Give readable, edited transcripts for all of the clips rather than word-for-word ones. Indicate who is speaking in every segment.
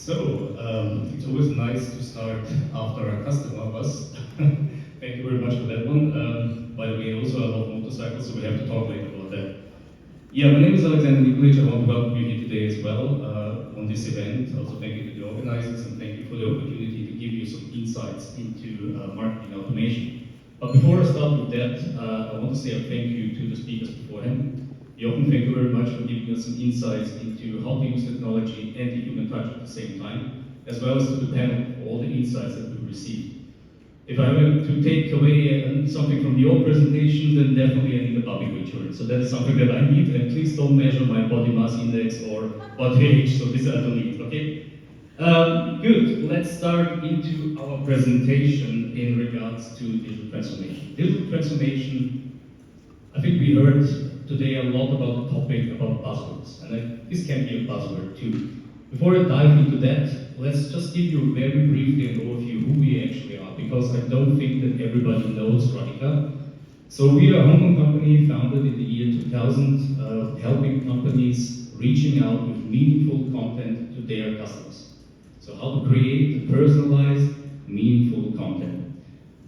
Speaker 1: It's always nice to start after a customer bus. Thank you very much for that one. By the way, also I love motorcycles, so we have to talk later about that. Yeah, my name is Alexander Nikolic. I want to welcome you here today as well on this event. Also, thank you to the organizers and thank you for the opportunity to give you some insights into marketing automation. But before I start with that, I want to say a thank you to the speakers beforehand. Jochen, thank you very much for giving us some insights into how to use technology and the human touch at the same time, as well as to the panel for all the insights that we received. If I were to take away something from your presentation, then definitely I need a body weight chart. So that's something that I need, and please don't measure my body mass index or body age, so this I don't need, okay? Good, let's start into our presentation in regards to digital transformation. Digital transformation, I think we heard today a lot about the topic about buzzwords, and this can be a buzzword too. Before I dive into that, let's just give you very briefly an overview who we actually are, because I don't think that everybody knows Radika. So we are a Hong Kong company founded in the year 2000, helping companies reaching out with meaningful content to their customers. So how to create personalized, meaningful content.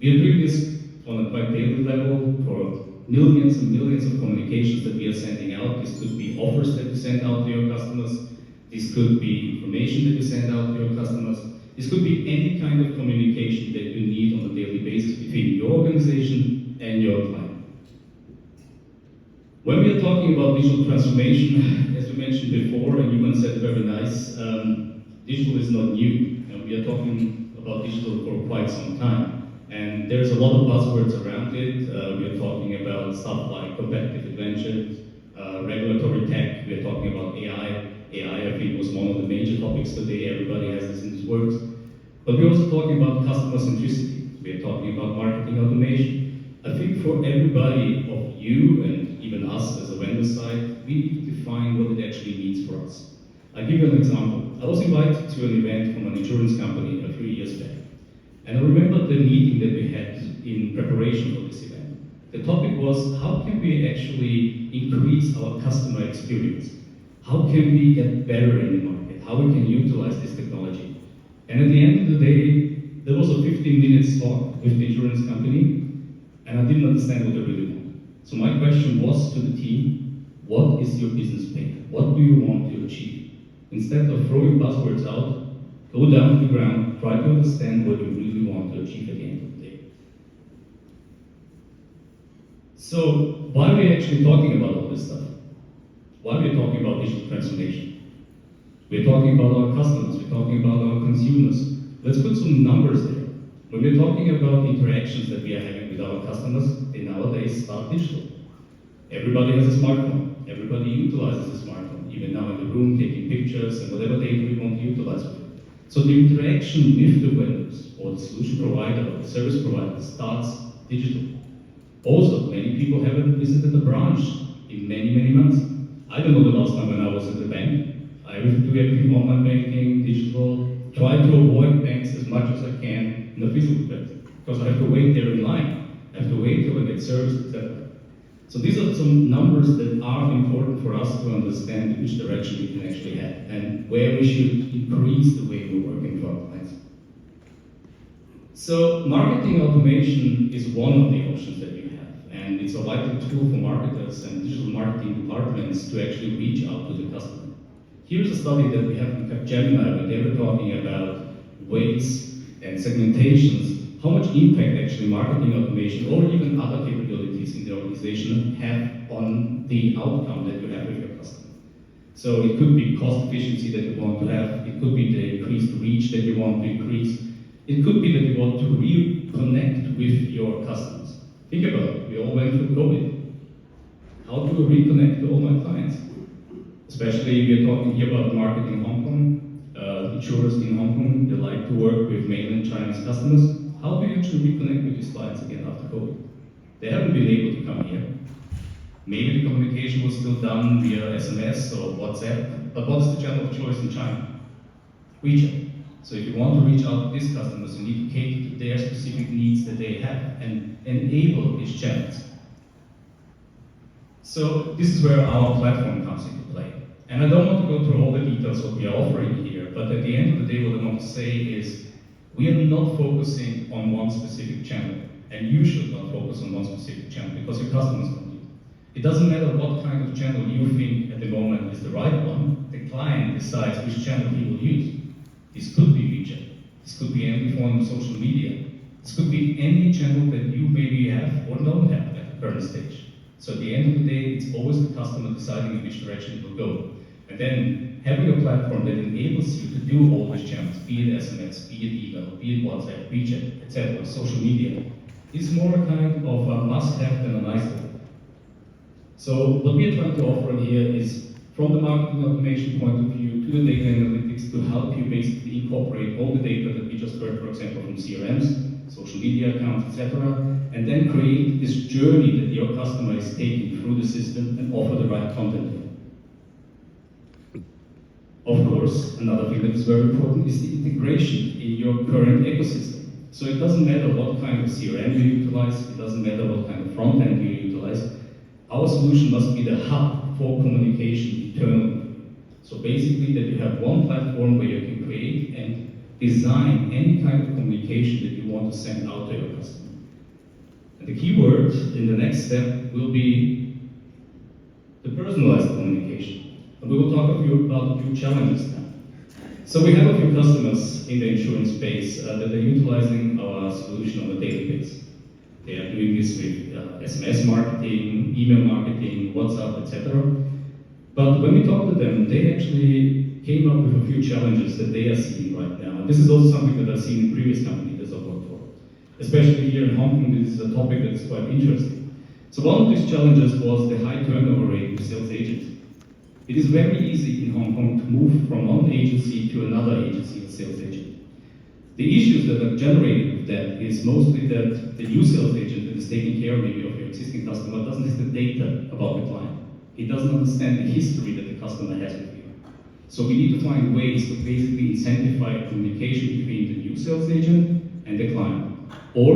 Speaker 1: We are doing this on a quite daily level for millions and millions of communications that we are sending out. This could be offers that you send out to your customers. This could be information that you send out to your customers. This could be any kind of communication that you need on a daily basis between your organization and your client. When we are talking about digital transformation, as we mentioned before, and Yuman said very nice, digital is not new. We are talking about digital for quite some time. And there's a lot of buzzwords around it. We are talking about stuff like competitive advantage, regulatory tech. We are talking about AI. AI, I think, was one of the major topics today. Everybody has this in its words. But we're also talking about customer centricity. We are talking about marketing automation. I think for everybody of you and even us as a vendor side, we need to define what it actually means for us. I'll give you an example. I was invited to an event from an insurance company a few years back. And I remember the meeting that we had in preparation for this event. The topic was, how can we actually increase our customer experience? How can we get better in the market? How we can utilize this technology? And at the end of the day, there was a 15-minute talk with the insurance company, and I didn't understand what they really wanted. So my question was to the team, what is your business pain? What do you want to achieve? Instead of throwing buzzwords out, go down to the ground, try to understand what you really want to achieve at the end of the day. So why are we actually talking about all this stuff? Why are we talking about digital transformation? We're talking about our customers, we're talking about our consumers. Let's put some numbers there. When we're talking about interactions that we are having with our customers, they nowadays start digital. Everybody has a smartphone. Everybody utilizes a smartphone, even now in the room, taking pictures and whatever data we want to utilize with it. So the interaction with the vendors or the solution provider or the service provider starts digital. Also, many people haven't visited a branch in many, many months. I don't know the last time when I was at the bank. I do everything online banking, digital, try to avoid banks as much as I can in a physical place, because I have to wait there in line, I have to wait till I get service, etc. So these are some numbers that are important for us to understand which direction we can actually head and where we should increase the way we're working for our clients. So marketing automation is one of the options that we have, and it's a vital tool for marketers and digital marketing departments to actually reach out to the customer. Here's a study that we have in Capgemini where they were talking about weights and segmentations, how much impact actually marketing automation or even other capabilities in the organization have on the outcome that you have with your customer. So it could be cost efficiency that you want to have, it could be the increased reach that you want to increase, it could be that you want to reconnect with your customers. Think about it, we all went through COVID. How do we reconnect to all my clients? Especially we're talking here about the market in Hong Kong, insurers in Hong Kong, they like to work with mainland Chinese customers. How do you actually reconnect with these clients again after COVID? They haven't been able to come here. Maybe the communication was still done via SMS or WhatsApp, but what's the channel of choice in China? WeChat. So if you want to reach out to these customers, you need to cater to their specific needs that they have and enable these channels. So this is where our platform comes into play. And I don't want to go through all the details what we are offering here, but at the end of the day, what I want to say is we are not focusing on one specific channel, and you should not focus on one specific channel because your customers don't do it. It doesn't matter what kind of channel you think at the moment is the right one, the client decides which channel he will use. This could be WeChat, this could be any form of social media, this could be any channel that you maybe have or don't have at the current stage. So at the end of the day, it's always the customer deciding in which direction it will go. And then having a platform that enables you to do all these channels, be it SMS, be it email, be it WhatsApp, WeChat, etc., social media, is more a kind of a must-have than a nice-to-have. So what we are trying to offer here is, from the marketing automation point of view to the data analytics, to help you basically incorporate all the data that we just heard, for example, from CRMs, social media accounts, etc., and then create this journey that your customer is taking through the system and offer the right content to them. Of course, another thing that is very important is the integration in your current ecosystem. So it doesn't matter what kind of CRM you utilize, it doesn't matter what kind of front end you utilize, our solution must be the hub for communication internally. So basically that you have one platform where you can create and design any kind of communication that you want to send out to your customer. And the key word in the next step will be the personalized communication. And we will talk about a few challenges now. So we have a few customers in the insurance space that are utilizing our solution on a daily basis. They are doing this with SMS marketing, email marketing, WhatsApp, etc. But when we talk to them, they actually came up with a few challenges that they are seeing right now. And this is also something that I've seen in previous companies that I've worked for. Especially here in Hong Kong, this is a topic that is quite interesting. So one of these challenges was the high turnover rate of sales agents. It is very easy in Hong Kong to move from one agency to another agency as sales agent. The issues that are generated with that is mostly that the new sales agent that is taking care maybe of your existing customer doesn't have the data about the client. He doesn't understand the history that the customer has with you. So we need to find ways to basically incentivize communication between the new sales agent and the client. Or,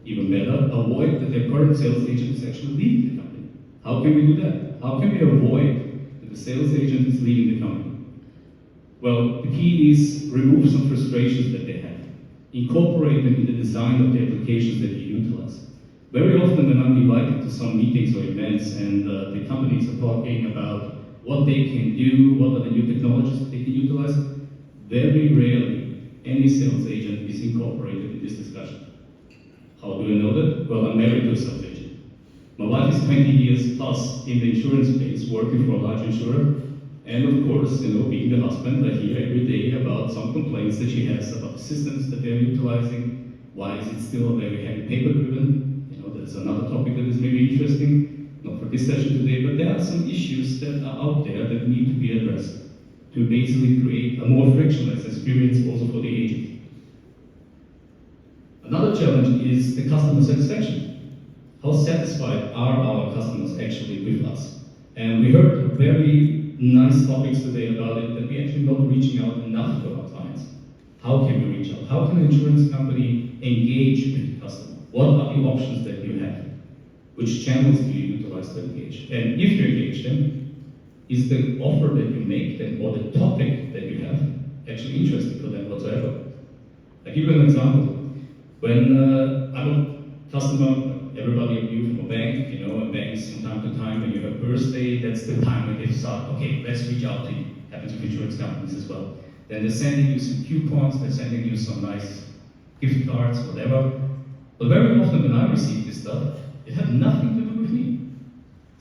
Speaker 1: even better, avoid that their current sales agent is actually leaving the company. How can we do that? How can we avoid that the sales agent is leaving the company? Well, the key is remove some frustrations that they have. Incorporate them in the design of the applications that you utilize. Very often when I'm invited to some meetings or events and the companies are talking about what they can do, what are the new technologies that they can utilize, very rarely any sales agent is incorporated in this discussion. How do I know that? Well, I'm married to a sales agent. My wife is 20 years plus in the insurance space, working for a large insurer. And of course, being the husband, I hear every day about some complaints that she has about the systems that they're utilizing. Why is it still very heavy paper-driven? That's another topic that is maybe interesting, not for this session today, but there are some issues that are out there that need to be addressed to basically create a more frictionless experience also for the agent. Another challenge is the customer satisfaction. How satisfied are our customers actually with us? And we heard very nice topics today about it, that we're actually not reaching out enough to our clients. How can we reach out? How can an insurance company engage with the customer? What are the options that you have? Which channels do you utilize to engage? And if you engage them, is the offer that you make them or the topic that you have actually interesting for them whatsoever? I'll give you an example. When I'm a customer, everybody of you from a bank, and banks from time to time, when you have birthday, that's the time when they start, okay, let's reach out to you. Happens with insurance companies as well. Then they're sending you some coupons, they're sending you some nice gift cards, whatever. But very often when I receive this stuff, it had nothing to do with me.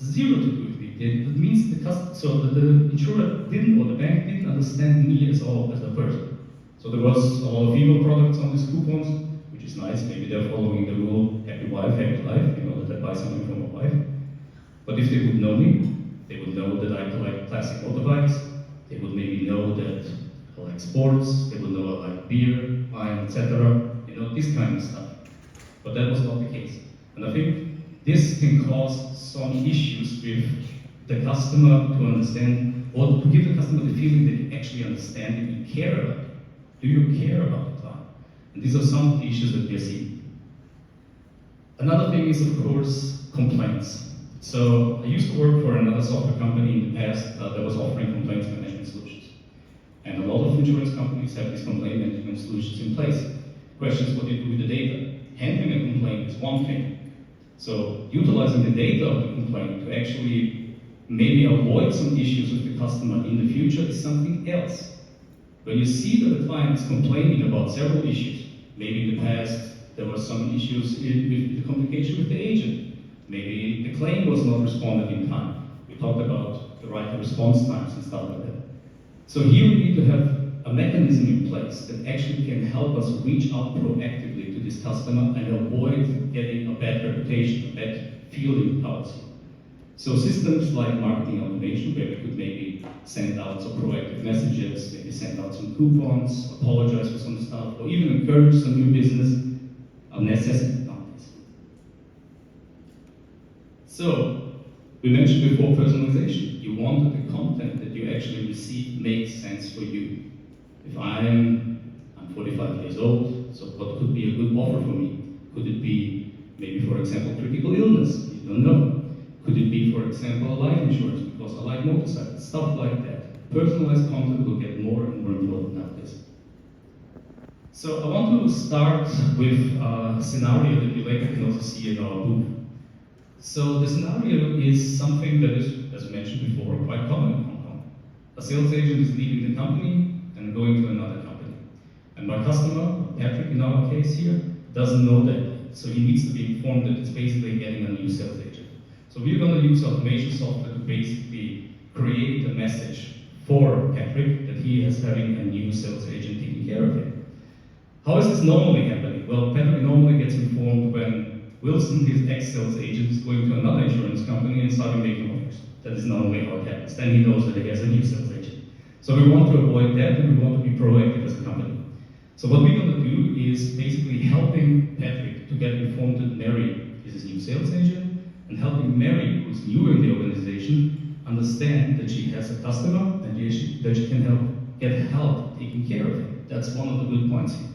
Speaker 1: Zero to do with me. It means the insurer didn't, or the bank didn't understand me as a person. So there was a lot of female products on these coupons, which is nice. Maybe they're following the rule, happy wife, happy life, that I buy something from my wife. But if they would know me, they would know that I collect classic motorbikes. They would maybe know that I like sports. They would know I like beer, wine, etc. This kind of stuff. But that was not the case. And I think this can cause some issues with the customer to understand, or to give the customer the feeling that you actually understand and you care about it. Do you care about the client? And these are some of the issues that we are seeing. Another thing is, of course, complaints. So I used to work for another software company in the past that was offering complaints management solutions. And a lot of of insurance companies have these complaint management solutions in place. Question is what do you do with the data? Handling a complaint is one thing. So utilizing the data of the complaint to actually maybe avoid some issues with the customer in the future is something else. When you see that the client is complaining about several issues, maybe in the past there were some issues with the communication with the agent, maybe the claim was not responded in time. We talked about the right response times and stuff like that. So here we need to have a mechanism in place that actually can help us reach out proactively to this customer and avoid getting a bad reputation, a bad feeling towards you. So systems like marketing automation, where we could maybe send out some proactive messages, maybe send out some coupons, apologize for some stuff, or even encourage some new business, are necessary nowadays. So, we mentioned before personalization. You want that the content that you actually receive makes sense for you. If I'm 45 years old, so what could be a good offer for me? Could it be maybe, for example, critical illness? You don't know. Could it be, for example, life insurance because I like motorcycles, stuff like that. Personalized content will get more and more important nowadays. So I want to start with a scenario that you later can also see in our book. So the scenario is something that is, as I mentioned before, quite common in Hong Kong. A sales agent is leaving the company and going to another company. And my customer, Patrick in our case here, doesn't know that. So he needs to be informed that it's basically getting a new sales agent. So we're going to use automation software to basically create a message for Patrick that he is having a new sales agent taking care of him. How is this normally happening? Well, Patrick normally gets informed when Wilson, his ex-sales agent, is going to another insurance company and starting making offers. That is normally how it happens. Then he knows that he has a new sales agent. So we want to avoid that and we want to be proactive as a company. So what we're going to do is basically helping Patrick to get informed that Mary is his new sales agent, and helping Mary, who's new in the organization, understand that she has a customer and that she can get help taking care of him. That's one of the good points here.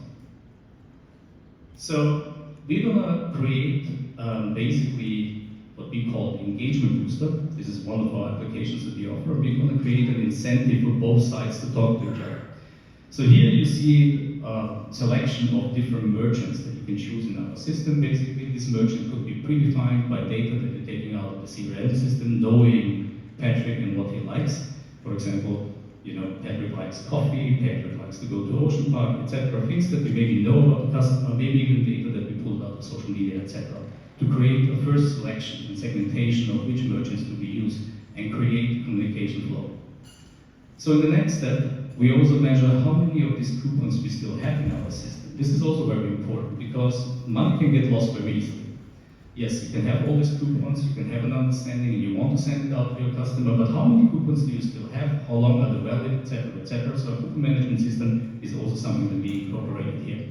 Speaker 1: So we're gonna create basically what we call the engagement booster. This is one of our applications that we offer. We're gonna create an incentive for both sides to talk to each other. So here you see a selection of different merchants that you can choose in our system. Basically, this merchant could be predefined by data that you're taking out of the CRM system, knowing Patrick and what he likes. For example, you know, Patrick likes coffee, Patrick likes to go to Ocean Park, etc. Things that we maybe know about the customer, maybe even data that we pulled out of social media, etc. To create a first selection and segmentation of which merchants to be used and create communication flow. So in the next step, we also measure how many of these coupons we still have in our system. This is also very important because money can get lost very easily. Yes, you can have all these coupons, you can have an understanding, and you want to send it out to your customer, but how many coupons do you still have? How long are they valid, etc., etc. So a coupon management system is also something that we incorporated here.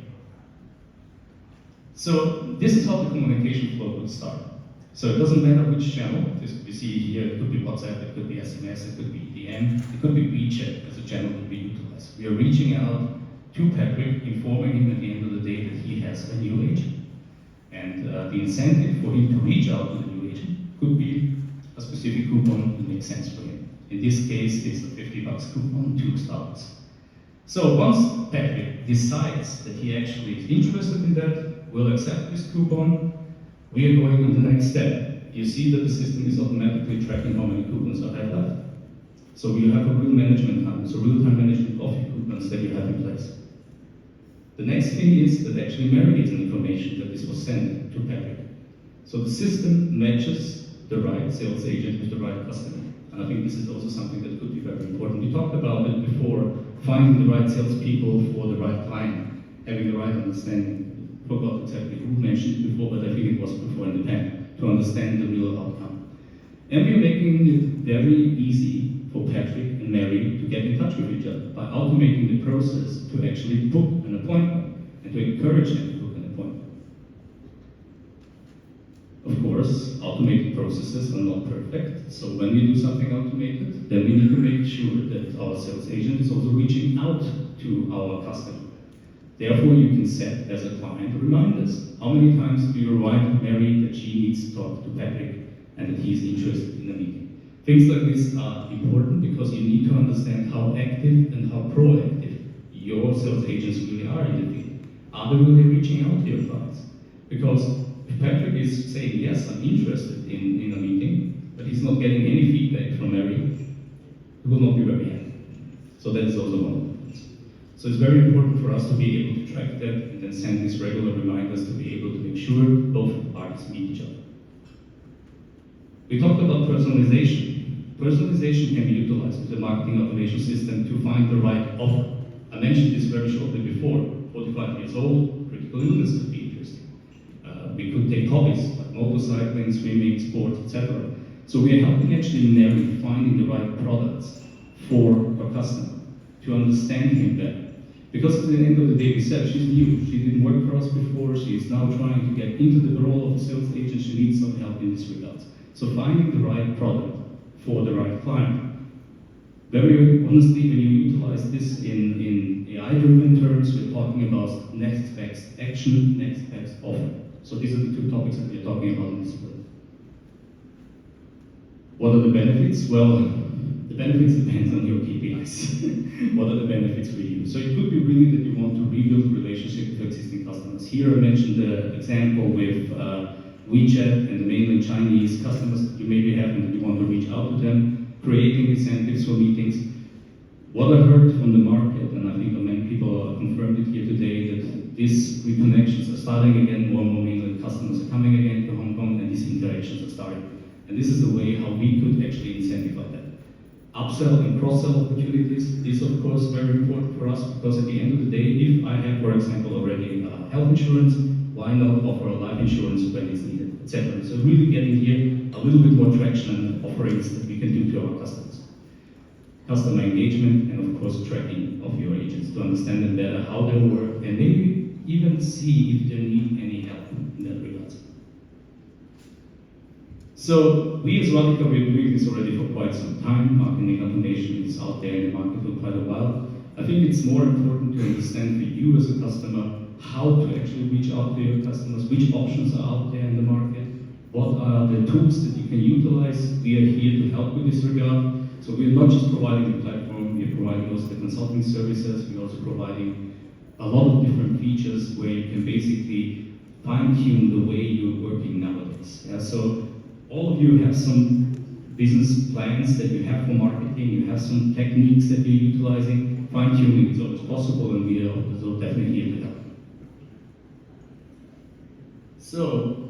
Speaker 1: So this is how the communication flow would start. So it doesn't matter which channel. This you see here, it could be WhatsApp, it could be SMS, it could be DM, it could be WeChat as a channel that we utilize. We are reaching out to Patrick, informing him at the end of the day that he has a new agent. And the incentive for him to reach out to the new agent could be a specific coupon that makes sense for him. In this case, it's a $50 coupon to Starbucks. So once Patrick decides that he actually is interested in that, will accept this coupon, we are going on the next step. You see that the system is automatically tracking how many coupons I have left. So you have a real management time, so real-time management of your coupons that you have in place. The next thing is that actually Mary gets an information that this was sent to Patrick. So the system matches the right sales agent with the right customer. And I think this is also something that could be very important. We talked about it before, finding the right salespeople for the right client, having the right understanding. I forgot exactly who mentioned it before, but I think it was before in the pen, to understand the real outcome. And we're making it very easy for Patrick and Mary to get in touch with each other by automating the process to actually book an appointment and to encourage them to book an appointment. Of course, automated processes are not perfect, so when we do something automated, then we need to make sure that our sales agent is also reaching out to our customer. Therefore, you can set as a client reminders. How many times do you remind Mary that she needs to talk to Patrick and that he is interested in the meeting? Things like this are important because you need to understand how active and how proactive your sales agents really are in the field? Are they really reaching out to your clients? Because if Patrick is saying, yes, I'm interested in a meeting, but he's not getting any feedback from Mary, he will not be very happy. So that is also one of the points. So it's very important for us to be able to track that and then send these regular reminders to be able to make sure both parties meet each other. We talked about personalization. Personalization can be utilized with the marketing automation system to find the right offer. I mentioned this very shortly before. 45 years old, critical illness could be interesting. We could take hobbies like motorcycling, swimming, sports, etc. So we are helping actually Mary finding the right products for our customer to understand him better. Because at the end of the day, we said she's new. She didn't work for us before. She is now trying to get into the role of a sales agent. She needs some help in this regard. So finding the right product for the right client. Very honestly, when you utilize this in AI-driven terms, we're talking about next best action, next best offer. So these are the two topics that we're talking about in this split. What are the benefits? Well, the benefits depend on your KPIs. What are the benefits for you? So it could be really that you want to rebuild relationship with existing customers. Here I mentioned the example with WeChat and the mainland Chinese customers that you maybe have and that you want to reach out to them, creating incentives for meetings. What I heard from the market, and I think many people confirmed it here today, that these reconnections are starting again, more and more mainland customers are coming again to Hong Kong, and these interactions are starting. And this is the way how we could actually incentivize that. Upsell and cross-sell opportunities is of course very important for us, because at the end of the day, if I have, for example, already health insurance, why not offer a life insurance when it's needed, etc. So really getting here a little bit more traction and offerings that we can do to our customers. Customer engagement and of course tracking of your agents to understand them better, how they work, and maybe even see if they need any help in that regard. So we as Radica, we're doing this already for quite some time. Marketing automation is out there in the market for quite a while. I think it's more important to understand for you as a customer how to actually reach out to your customers, which options are out there in the market, what are the tools that you can utilize. We are here to help with this regard. So we're not just providing the platform, we're providing also the consulting services, we're also providing a lot of different features where you can basically fine-tune the way you're working nowadays. Yeah, so all of you have some business plans that you have for marketing, you have some techniques that you're utilizing. Fine-tuning is always possible, and we are also definitely here to help. So,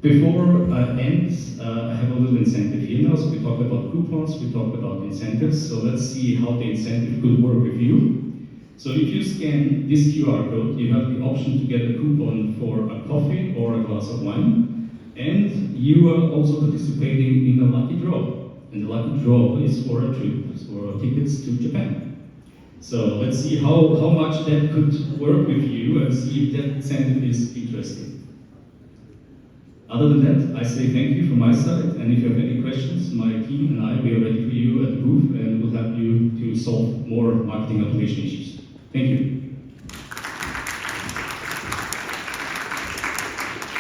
Speaker 1: before I end, I have a little incentive here now. So we talked about coupons, we talked about incentives. So let's see how the incentive could work with you. So if you scan this QR code, you have the option to get a coupon for a coffee or a glass of wine. And you are also participating in a lucky draw. And the lucky draw is for a trip, for tickets to Japan. So let's see how much that could work with you and see if that incentive is interesting. Other than that, I say thank you from my side, and if you have any questions, my team and I, we are ready for you at the booth, and we'll help you to solve more marketing automation issues. Thank you.